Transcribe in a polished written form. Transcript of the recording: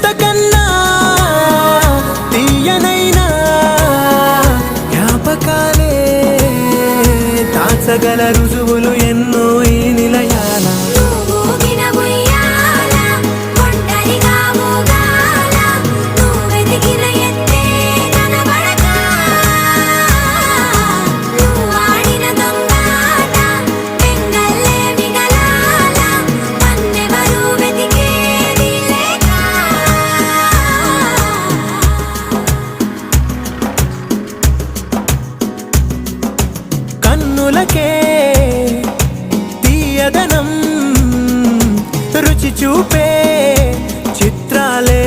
ఇంతకన్నా తీయనైనా జ్ఞాపకాలే దాచగల రుజువులు ఎన్నో ఈ నిలయాల. కన్నులకే తీయదనం రుచి చూపే చిత్రాలే